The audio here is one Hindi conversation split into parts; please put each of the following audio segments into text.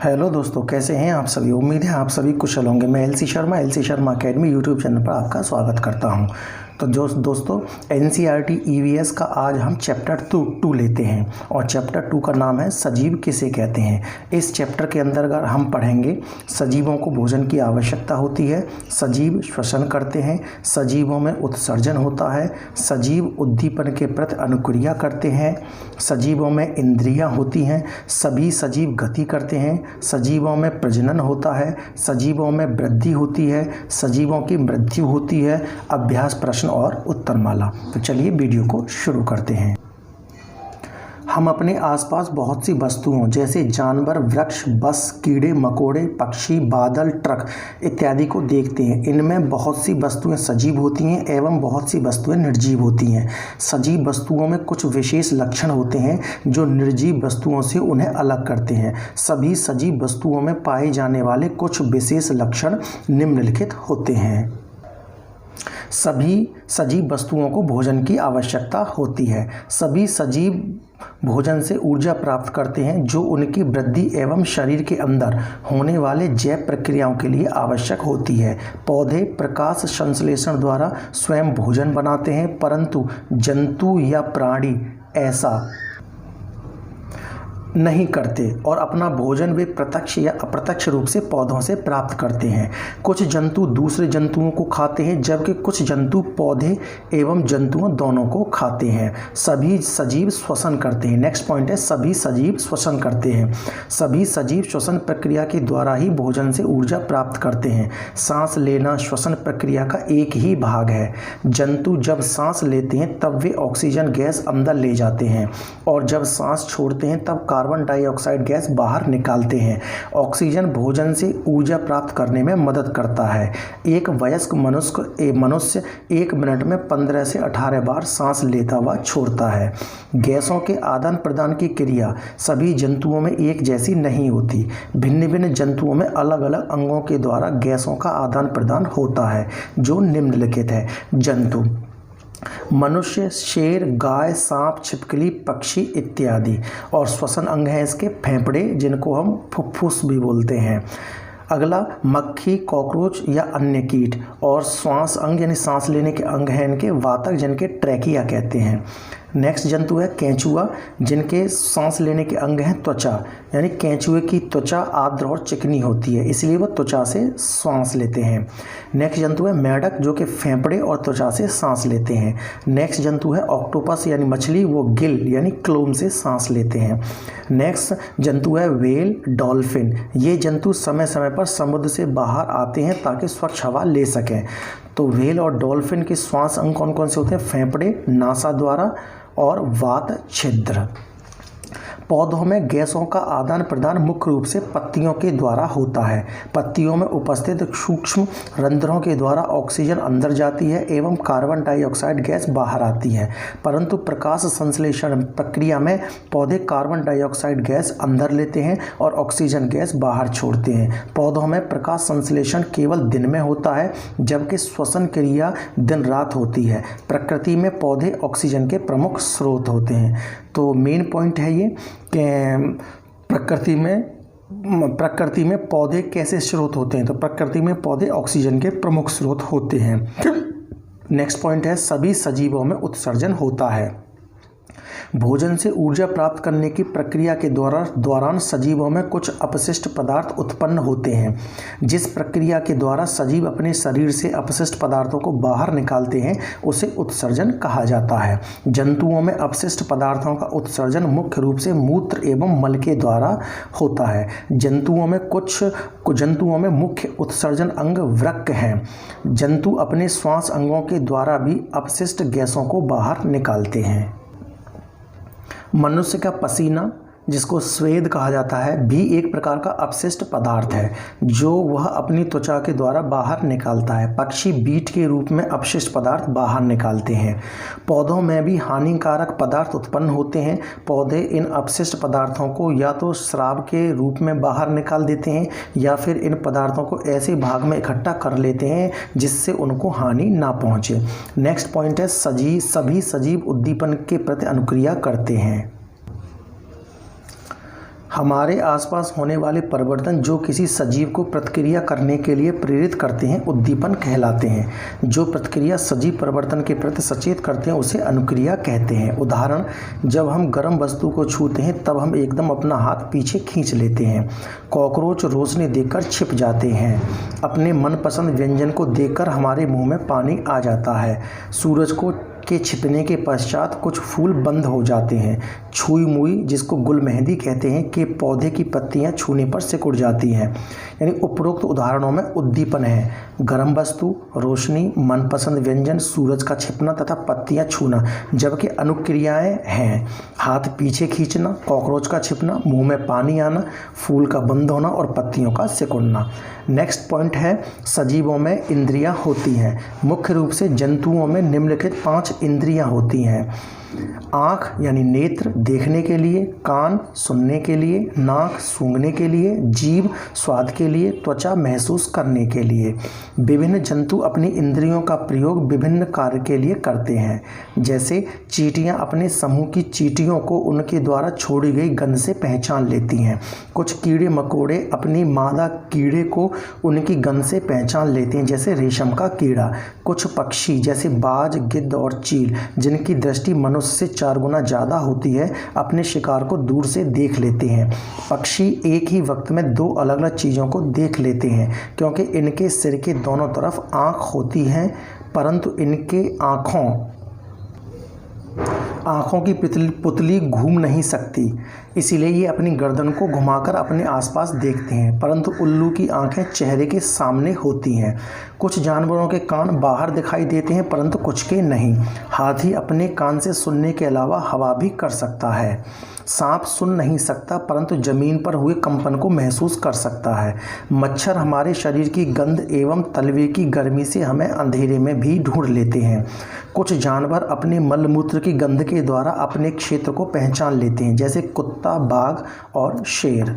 हेलो दोस्तों, कैसे हैं आप सभी। उम्मीद है आप सभी कुशल होंगे। मैं LC Sharma academy YouTube channel पर आपका स्वागत करता हूं। तो दोस्तों एनसीईआरटी ईवीएस का आज हम चैप्टर 2 लेते हैं और चैप्टर 2 का नाम है सजीव किसे कहते हैं। इस चैप्टर के अंतर्गत हम पढ़ेंगे सजीवों को भोजन की आवश्यकता होती है, सजीव श्वसन करते हैं, सजीवों में उत्सर्जन होता है, सजीव उद्दीपन के प्रति अनुक्रिया करते हैं, सजीवों में इंद्रियां होती हैं, सभी सजीव गति करते हैं, सजीवों में प्रजनन होता है, सजीवों में वृद्धि होती है, सजीवों की मृत्यु होती है। अभ्यास प्रश्न और उत्तरमाला। तो चलिए वीडियो को शुरू करते हैं। हम अपने आसपास बहुत सी वस्तुओं जैसे जानवर, वृक्ष, बस, कीड़े मकोड़े, पक्षी, बादल, ट्रक इत्यादि को देखते हैं। इनमें बहुत सी वस्तुएं सजीव होती हैं एवं बहुत सी वस्तुएं निर्जीव होती हैं। सजीव वस्तुओं में कुछ विशेष लक्षण होते हैं जो निर्जीव वस्तुओं से उन्हें अलग करते हैं। सभी सजीव वस्तुओं में पाए जाने वाले कुछ विशेष लक्षण निम्नलिखित होते हैं। सभी सजीव वस्तुओं को भोजन की आवश्यकता होती है। सभी सजीव भोजन से ऊर्जा प्राप्त करते हैं जो उनकी वृद्धि एवं शरीर के अंदर होने वाले जैव प्रक्रियाओं के लिए आवश्यक होती है। पौधे प्रकाश संश्लेषण द्वारा स्वयं भोजन बनाते हैं, परंतु जंतु या प्राणी ऐसा नहीं करते और अपना भोजन वे प्रत्यक्ष या अप्रत्यक्ष रूप से पौधों से प्राप्त करते हैं। कुछ जंतु दूसरे जंतुओं को खाते हैं जबकि कुछ जंतु पौधे एवं जंतुओं दोनों को खाते हैं। सभी सजीव श्वसन करते हैं। नेक्स्ट पॉइंट है सभी सजीव श्वसन करते हैं। सभी सजीव श्वसन प्रक्रिया के द्वारा ही भोजन से ऊर्जा प्राप्त करते हैं। सांस लेना श्वसन प्रक्रिया का एक ही भाग है। जंतु जब सांस लेते हैं तब वे ऑक्सीजन गैस अंदर ले जाते हैं और जब सांस छोड़ते हैं तब कार्बन डाइऑक्साइड गैस बाहर निकालते हैं। ऑक्सीजन भोजन से ऊर्जा प्राप्त करने में मदद करता है। एक वयस्क मनुष्य 1 मिनट में 15 से 18 बार सांस लेता व छोड़ता है। गैसों के आदान प्रदान की क्रिया सभी जंतुओं में एक जैसी नहीं होती। भिन्न भिन्न जंतुओं में अलग अलग अंगों के द्वारा गैसों का आदान प्रदान होता है जो निम्नलिखित है। जंतु मनुष्य, शेर, गाय, सांप, छिपकली, पक्षी इत्यादि। और श्वसन अंग है इसके फेफड़े जिनको हम फुफ्फुस भी बोलते हैं। अगला मक्खी, कॉकरोच या अन्य कीट। और श्वास अंग यानी सांस लेने के अंग हैं इनके वातक जिनके ट्रैकिया कहते हैं। नेक्स्ट जंतु है केंचुआ जिनके सांस लेने के अंग हैं त्वचा, यानी केंचुए की त्वचा आर्द्र और चिकनी होती है इसलिए वह त्वचा से सांस लेते हैं। नेक्स्ट जंतु है मेढक जो कि फेफड़े और त्वचा से सांस लेते हैं। नेक्स्ट जंतु है ऑक्टोपस यानी मछली, वो गिल यानी क्लोम से सांस लेते हैं। नेक्स्ट जंतु है व्हेल, डॉल्फिन। ये जंतु समय समय पर समुद्र से बाहर आते हैं ताकि स्वच्छ हवा ले सकें। तो व्हेल और डॉल्फिन के श्वास अंग कौन कौन से होते हैं? फेफड़े, नासा द्वारा और वात छिद्र। पौधों में गैसों का आदान प्रदान मुख्य रूप से पत्तियों के द्वारा होता है। पत्तियों में उपस्थित सूक्ष्म रंध्रों के द्वारा ऑक्सीजन अंदर जाती है एवं कार्बन डाइऑक्साइड गैस बाहर आती है, परंतु प्रकाश संश्लेषण प्रक्रिया में पौधे कार्बन डाइऑक्साइड गैस अंदर लेते हैं और ऑक्सीजन गैस बाहर छोड़ते हैं। पौधों में प्रकाश संश्लेषण केवल दिन में होता है जबकि श्वसन क्रिया दिन रात होती है। प्रकृति में पौधे ऑक्सीजन के प्रमुख स्रोत होते हैं। तो मेन पॉइंट है ये कि प्रकृति में पौधे कैसे स्रोत होते हैं। तो प्रकृति में पौधे ऑक्सीजन के प्रमुख स्रोत होते हैं। नेक्स्ट पॉइंट है सभी सजीवों में उत्सर्जन होता है। भोजन से ऊर्जा प्राप्त करने की प्रक्रिया के दौरान सजीवों में कुछ अपशिष्ट पदार्थ उत्पन्न होते हैं। जिस प्रक्रिया के द्वारा सजीव अपने शरीर से अपशिष्ट पदार्थों को बाहर निकालते हैं उसे उत्सर्जन कहा जाता है। जंतुओं में अपशिष्ट पदार्थों का उत्सर्जन मुख्य रूप से मूत्र एवं मल के द्वारा होता है। जंतुओं में मुख्य उत्सर्जन अंग वृक्क हैं। जंतु अपने श्वास अंगों के द्वारा भी अपशिष्ट गैसों को बाहर निकालते हैं। मनुष्य का पसीना जिसको स्वेद कहा जाता है भी एक प्रकार का अपशिष्ट पदार्थ है जो वह अपनी त्वचा के द्वारा बाहर निकालता है। पक्षी बीट के रूप में अपशिष्ट पदार्थ बाहर निकालते हैं। पौधों में भी हानिकारक पदार्थ उत्पन्न होते हैं। पौधे इन अपशिष्ट पदार्थों को या तो स्राव के रूप में बाहर निकाल देते हैं या फिर इन पदार्थों को ऐसे भाग में इकट्ठा कर लेते हैं जिससे उनको हानि ना पहुँचे। नेक्स्ट पॉइंट है सभी सजीव उद्दीपन के प्रति अनुक्रिया करते हैं। हमारे आसपास होने वाले परिवर्तन जो किसी सजीव को प्रतिक्रिया करने के लिए प्रेरित करते हैं उद्दीपन कहलाते हैं। जो प्रतिक्रिया सजीव परिवर्तन के प्रति सचेत करते हैं उसे अनुक्रिया कहते हैं। उदाहरण, जब हम गर्म वस्तु को छूते हैं तब हम एकदम अपना हाथ पीछे खींच लेते हैं। कॉकरोच रोशनी देखकर छिप जाते हैं। अपने मनपसंद व्यंजन को देखकर हमारे मुंह में पानी आ जाता है। सूरज के छिपने के पश्चात कुछ फूल बंद हो जाते हैं। छुई मुई, जिसको गुल मेहंदी कहते हैं, के पौधे की पत्तियां छूने पर सिकुड़ जाती हैं। यानी उपरोक्त उदाहरणों में उद्दीपन है गर्म वस्तु, रोशनी, मनपसंद व्यंजन, सूरज का छिपना तथा पत्तियां छूना। जबकि अनुक्रियाएं हैं हाथ पीछे खींचना, कॉकरोच का छिपना, मुंह में पानी आना, फूल का बंद होना और पत्तियों का सिकुड़ना। नेक्स्ट पॉइंट है सजीवों में इंद्रियां होती हैं। मुख्य रूप से जंतुओं में निम्नलिखित 5 इंद्रियां होती हैं। आँख यानी नेत्र देखने के लिए, कान सुनने के लिए, नाक सूंघने के लिए, जीभ स्वाद के लिए, त्वचा महसूस करने के लिए। विभिन्न जंतु अपनी इंद्रियों का प्रयोग विभिन्न कार्य के लिए करते हैं। जैसे चींटियां अपने समूह की चींटियों को उनके द्वारा छोड़ी गई गंध से पहचान लेती हैं। कुछ कीड़े मकोड़े अपनी मादा कीड़े को उनकी गंध से पहचान लेते हैं, जैसे रेशम का कीड़ा। कुछ पक्षी जैसे बाज, गिद्ध और चील, जिनकी दृष्टि मनुष्य से 4 गुना ज़्यादा होती है, अपने शिकार को दूर से देख लेते हैं। पक्षी एक ही वक्त में 2 अलग अलग चीज़ों को देख लेते हैं क्योंकि इनके सिर के दोनों तरफ आँख होती हैं, परंतु इनके आँखों की पुतली घूम नहीं सकती, इसीलिए ये अपनी गर्दन को घुमाकर अपने आसपास देखते हैं। परंतु उल्लू की आंखें चेहरे के सामने होती हैं। कुछ जानवरों के कान बाहर दिखाई देते हैं परंतु कुछ के नहीं। हाथी अपने कान से सुनने के अलावा हवा भी कर सकता है। सांप सुन नहीं सकता परंतु जमीन पर हुए कंपन को महसूस कर सकता है। मच्छर हमारे शरीर की गंध एवं तलवे की गर्मी से हमें अंधेरे में भी ढूंढ लेते हैं। कुछ जानवर अपने मलमूत्र की गंध के द्वारा अपने क्षेत्र को पहचान लेते हैं, जैसे कुत्ता, बाघ और शेर।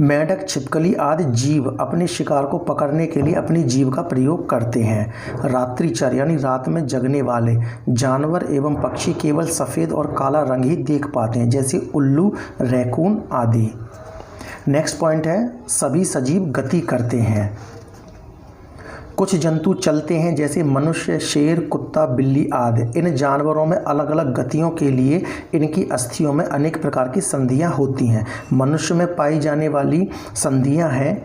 मेंढक, छिपकली आदि जीव अपने शिकार को पकड़ने के लिए अपनी जीभ का प्रयोग करते हैं। रात्रिचर यानी रात में जगने वाले जानवर एवं पक्षी केवल सफ़ेद और काला रंग ही देख पाते हैं, जैसे उल्लू, रैकून आदि। नेक्स्ट पॉइंट है सभी सजीव गति करते हैं। कुछ जंतु चलते हैं, जैसे मनुष्य, शेर, कुत्ता, बिल्ली आदि। इन जानवरों में अलग अलग गतियों के लिए इनकी अस्थियों में अनेक प्रकार की संधियां होती हैं। मनुष्य में पाई जाने वाली संधियां हैं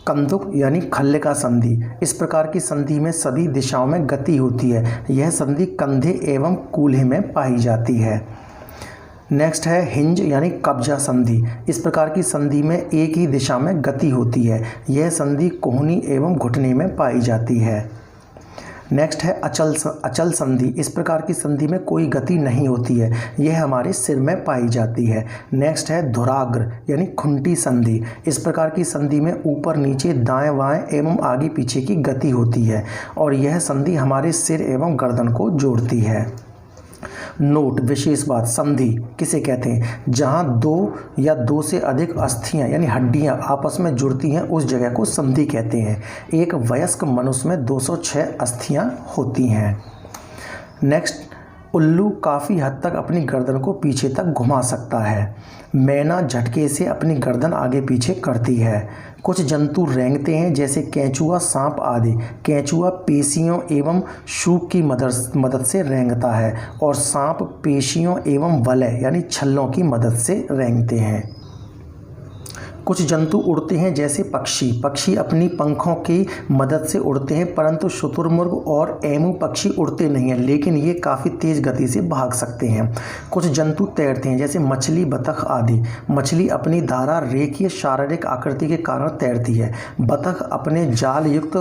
कंदुक यानी खल्ले का संधि। इस प्रकार की संधि में सभी दिशाओं में गति होती है। यह संधि कंधे एवं कूल्हे में पाई जाती है। नेक्स्ट है हिंज यानी कब्जा संधि। इस प्रकार की संधि में एक ही दिशा में गति होती है। यह संधि कोहनी एवं घुटने में पाई जाती है। नेक्स्ट है अचल संधि। इस प्रकार की संधि में कोई गति नहीं होती है। यह हमारे सिर में पाई जाती है। नेक्स्ट है धुराग्र यानी खुंटी संधि। इस प्रकार की संधि में ऊपर नीचे, दाएं बाएं एवं आगे पीछे की गति होती है और यह संधि हमारे सिर एवं गर्दन को जोड़ती है। नोट, विशेष बात, संधि किसे कहते हैं? जहां 2 या 2 से अधिक अस्थियां यानी हड्डियां आपस में जुड़ती हैं उस जगह को संधि कहते हैं। एक वयस्क मनुष्य में 206 अस्थियां होती हैं। नेक्स्ट, उल्लू काफ़ी हद तक अपनी गर्दन को पीछे तक घुमा सकता है। मैना झटके से अपनी गर्दन आगे पीछे करती है। कुछ जंतु रेंगते हैं, जैसे केंचुआ, सांप आदि। केंचुआ पेशियों एवं शूक की मदद से रेंगता है और सांप पेशियों एवं वलय यानी छल्लों की मदद से रेंगते हैं। कुछ जंतु उड़ते हैं, जैसे पक्षी अपनी पंखों की मदद से उड़ते हैं, परंतु शुतुरमुर्ग और एमू पक्षी उड़ते नहीं हैं, लेकिन ये काफ़ी तेज़ गति से भाग सकते हैं। कुछ जंतु तैरते हैं, जैसे मछली, बतख आदि। मछली अपनी धारा रेखीय शारीरिक आकृति के कारण तैरती है। बतख अपने जाल युक्त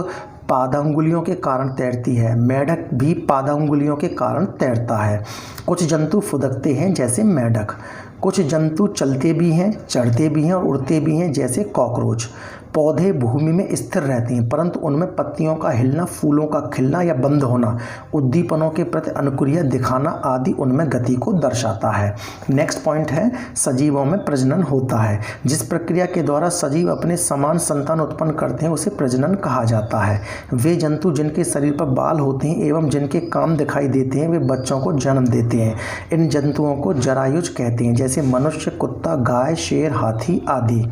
पादांगुलियों के कारण तैरती है। मेढक भी पादांगुलियों के कारण तैरता है। कुछ जंतु फुदकते हैं, जैसे मेढक। कुछ जंतु चलते भी हैं, चढ़ते भी हैं और उड़ते भी हैं, जैसे कॉकरोच। पौधे भूमि में स्थिर रहते हैं परंतु उनमें पत्तियों का हिलना, फूलों का खिलना या बंद होना, उद्दीपनों के प्रति अनुक्रिया दिखाना आदि उनमें गति को दर्शाता है। नेक्स्ट पॉइंट है सजीवों में प्रजनन होता है। जिस प्रक्रिया के द्वारा सजीव अपने समान संतान उत्पन्न करते हैं उसे प्रजनन कहा जाता है। वे जंतु जिनके शरीर पर बाल होते हैं एवं जिनके कान दिखाई देते हैं वे बच्चों को जन्म देते हैं। इन जंतुओं को जरायुज कहते हैं, जैसे मनुष्य, कुत्ता, गाय, शेर, हाथी आदि।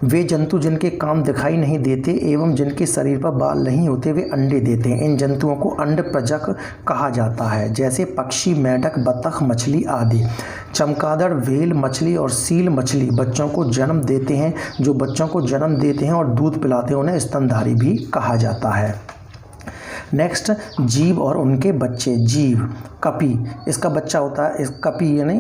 वे जंतु जिनके कान दिखाई नहीं देते एवं जिनके शरीर पर बाल नहीं होते वे अंडे देते हैं। इन जंतुओं को अंडप्रजक कहा जाता है, जैसे पक्षी, मेढक, बतख, मछली आदि। चमगादड़, व्हेल मछली और सील मछली बच्चों को जन्म देते हैं। जो बच्चों को जन्म देते हैं और दूध पिलाते हैं उन्हें स्तनधारी भी कहा जाता है। नेक्स्ट, जीव और उनके बच्चे। जीव, कपी, इसका बच्चा होता है, इस कपी यानी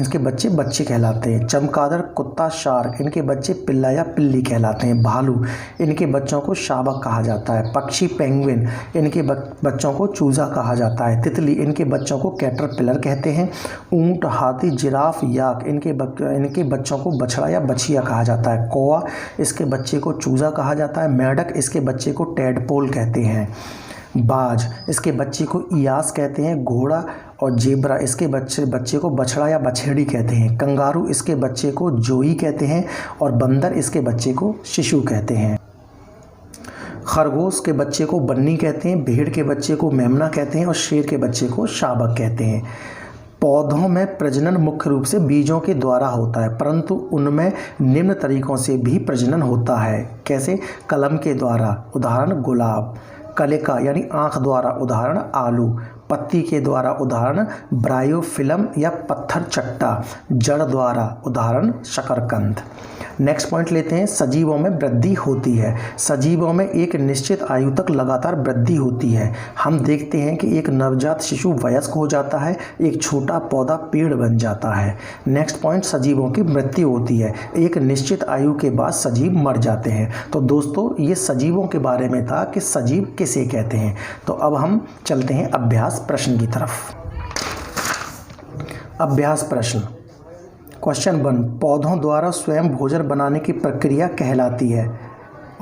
इसके बच्चे कहलाते हैं। चमगादड़, कुत्ता, शार्क, इनके बच्चे पिल्ला या पिल्ली कहलाते हैं। भालू, इनके बच्चों को शावक कहा जाता है। पक्षी, पेंगुइन, इनके बच्चों को चूजा कहा जाता है। तितली, इनके बच्चों को कैटरपिलर कहते हैं। ऊंट, हाथी, जिराफ, याक, इनके बच्चों को बछड़ा या बछिया कहा जाता है। कौवा, इसके बच्चे को चूजा कहा जाता है। मेढक, इसके बच्चे को टैडपोल कहते हैं। बाज, इसके बच्चे को इयास कहते हैं। घोड़ा और जेब्रा, इसके बच्चे को बछड़ा या बछेड़ी कहते हैं। कंगारू, इसके बच्चे को जोई कहते हैं और बंदर, इसके बच्चे को शिशु कहते हैं। खरगोश के बच्चे को बन्नी कहते हैं। भेड़ के बच्चे को मेमना कहते हैं और शेर के बच्चे को शावक कहते हैं। पौधों में प्रजनन मुख्य रूप से बीजों के द्वारा होता है परंतु उनमें निम्न तरीकों से भी प्रजनन होता है। कैसे? कलम के द्वारा, उदाहरण गुलाब। कलिका यानी आँख द्वारा, उदाहरण आलू। पत्ती के द्वारा, उदाहरण ब्रायोफिलम या पत्थर चट्टा। जड़ द्वारा, उदाहरण शकरकंद। नेक्स्ट पॉइंट लेते हैं, सजीवों में वृद्धि होती है। सजीवों में एक निश्चित आयु तक लगातार वृद्धि होती है। हम देखते हैं कि एक नवजात शिशु वयस्क हो जाता है, एक छोटा पौधा पेड़ बन जाता है। नेक्स्ट पॉइंट, सजीवों की मृत्यु होती है। एक निश्चित आयु के बाद सजीव मर जाते हैं। तो दोस्तों ये सजीवों के बारे में था कि सजीव किसे कहते हैं। तो अब हम चलते हैं अभ्यास प्रश्न की तरफ। अभ्यास प्रश्न। क्वेश्चन 1, पौधों द्वारा स्वयं भोजन बनाने की प्रक्रिया कहलाती है।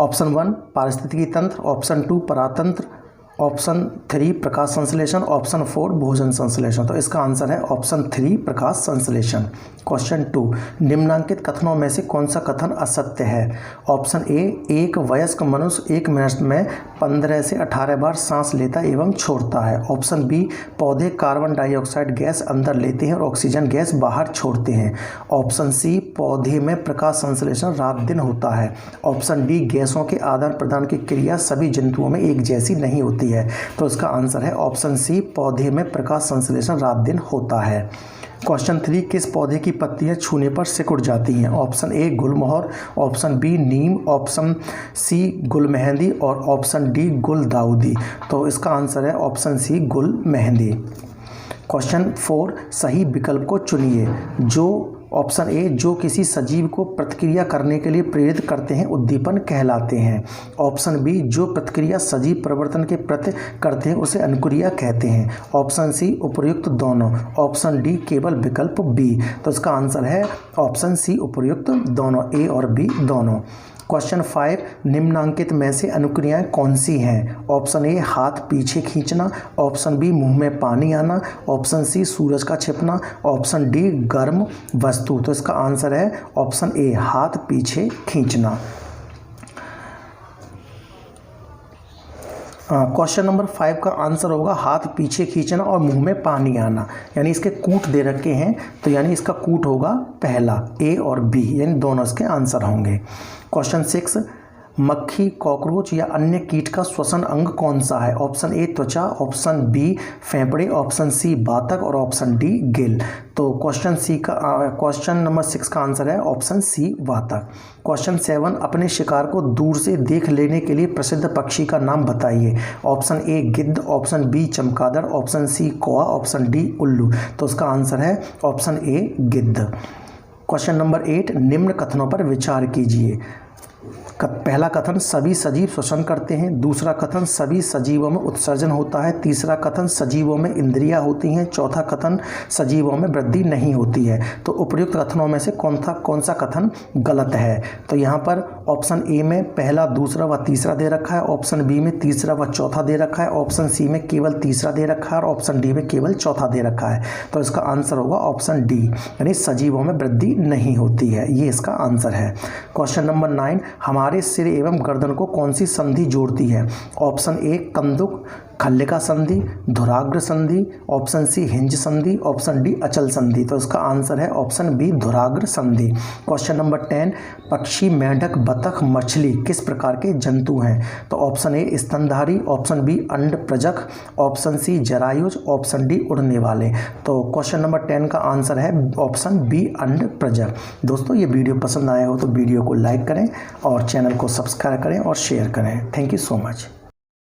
ऑप्शन 1 पारिस्थितिकी तंत्र, ऑप्शन 2 परातंत्र, ऑप्शन 3 प्रकाश संश्लेषण, ऑप्शन 4 भोजन संश्लेषण। तो इसका आंसर है ऑप्शन 3 प्रकाश संश्लेषण। क्वेश्चन 2, निम्नांकित कथनों में से कौन सा कथन असत्य है। ऑप्शन ए, एक वयस्क मनुष्य 1 मिनट में 15 से 18 बार सांस लेता एवं छोड़ता है। ऑप्शन बी, पौधे कार्बन डाइऑक्साइड गैस अंदर लेते हैं और ऑक्सीजन गैस बाहर छोड़ते हैं। ऑप्शन सी, पौधे में प्रकाश संश्लेषण रात दिन होता है। ऑप्शन डी, गैसों के आदान प्रदान की क्रिया सभी जंतुओं में एक जैसी नहीं होती है। तो इसका आंसर है ऑप्शन सी, पौधे में प्रकाश संश्लेषण रात दिन होता है। क्वेश्चन 3, किस पौधे की पत्तियां छूने पर सिकुड़ जाती हैं। ऑप्शन ए गुलमोहर, ऑप्शन बी नीम, ऑप्शन सी गुलमेहंदी और ऑप्शन डी गुलदाउदी। तो इसका आंसर है ऑप्शन सी गुलमेहंदी। क्वेश्चन 4, सही विकल्प को चुनिए। जो ऑप्शन ए, जो किसी सजीव को प्रतिक्रिया करने के लिए प्रेरित करते हैं उद्दीपन कहलाते हैं। ऑप्शन बी, जो प्रतिक्रिया सजीव परिवर्तन के प्रति करते हैं उसे अनुक्रिया कहते हैं। ऑप्शन सी, उपर्युक्त दोनों। ऑप्शन डी, केवल विकल्प बी। तो इसका आंसर है ऑप्शन सी, उपर्युक्त दोनों, ए और बी दोनों। क्वेश्चन 5, निम्नांकित में से अनुक्रियाएं कौन सी हैं। ऑप्शन ए, हाथ पीछे खींचना, ऑप्शन बी, मुंह में पानी आना, ऑप्शन सी, सूरज का छिपना, ऑप्शन डी, गर्म वस्तु। तो इसका आंसर है ऑप्शन ए, हाथ पीछे खींचना। क्वेश्चन नंबर 5 का आंसर होगा हाथ पीछे खींचना और मुंह में पानी आना। यानी इसके कूट दे रखे हैं तो यानी इसका कूट होगा पहला, ए और बी, यानी दोनों इसके आंसर होंगे। क्वेश्चन 6, मक्खी, कॉकरोच या अन्य कीट का श्वसन अंग कौन सा है। ऑप्शन ए त्वचा, ऑप्शन बी फेफड़े, ऑप्शन सी बातक और ऑप्शन डी गिल। तो क्वेश्चन नंबर 6 का आंसर है ऑप्शन सी बातक। क्वेश्चन 7, अपने शिकार को दूर से देख लेने के लिए प्रसिद्ध पक्षी का नाम बताइए। ऑप्शन ए गिद्ध, ऑप्शन बी चमगादड़, ऑप्शन सी कौवा, ऑप्शन डी उल्लू। तो उसका आंसर है ऑप्शन ए गिद्ध। क्वेश्चन नंबर 8, निम्न कथनों पर विचार कीजिए। पहला कथन सभी सजीव श्वसन करते हैं, दूसरा कथन सभी सजीवों में उत्सर्जन होता है, तीसरा कथन सजीवों में इंद्रियां होती हैं, चौथा कथन सजीवों में वृद्धि नहीं होती है। तो उपर्युक्त कथनों में से कौन सा कथन गलत है? तो यहाँ पर ऑप्शन ए में पहला, दूसरा व तीसरा दे रखा है, ऑप्शन बी में तीसरा व चौथा दे रखा है, ऑप्शन सी में केवल तीसरा दे रखा है और ऑप्शन डी में केवल चौथा दे रखा है। तो इसका आंसर होगा ऑप्शन डी, यानी सजीवों में वृद्धि नहीं होती है। ये इसका आंसर है। क्वेश्चन नंबर 9, हमारे सिर एवं गर्दन को कौन सी संधि जोड़ती है? ऑप्शन ए कंदुक खल्लिका संधि, धुराग्र संधि, ऑप्शन सी हिंज संधि, ऑप्शन डी अचल संधि। तो इसका आंसर है ऑप्शन बी धुराग्र संधि। क्वेश्चन नंबर 10, पक्षी, मेंढक, बतख, मछली किस प्रकार के जंतु हैं? तो ऑप्शन ए स्तनधारी, ऑप्शन बी अंड प्रजक, ऑप्शन सी जरायुज, ऑप्शन डी उड़ने वाले। तो क्वेश्चन नंबर 10 का आंसर है ऑप्शन बी अंड प्रजक। दोस्तों ये वीडियो पसंद आया हो तो वीडियो को लाइक करें और चैनल को सब्सक्राइब करें और शेयर करें। Thank you so much.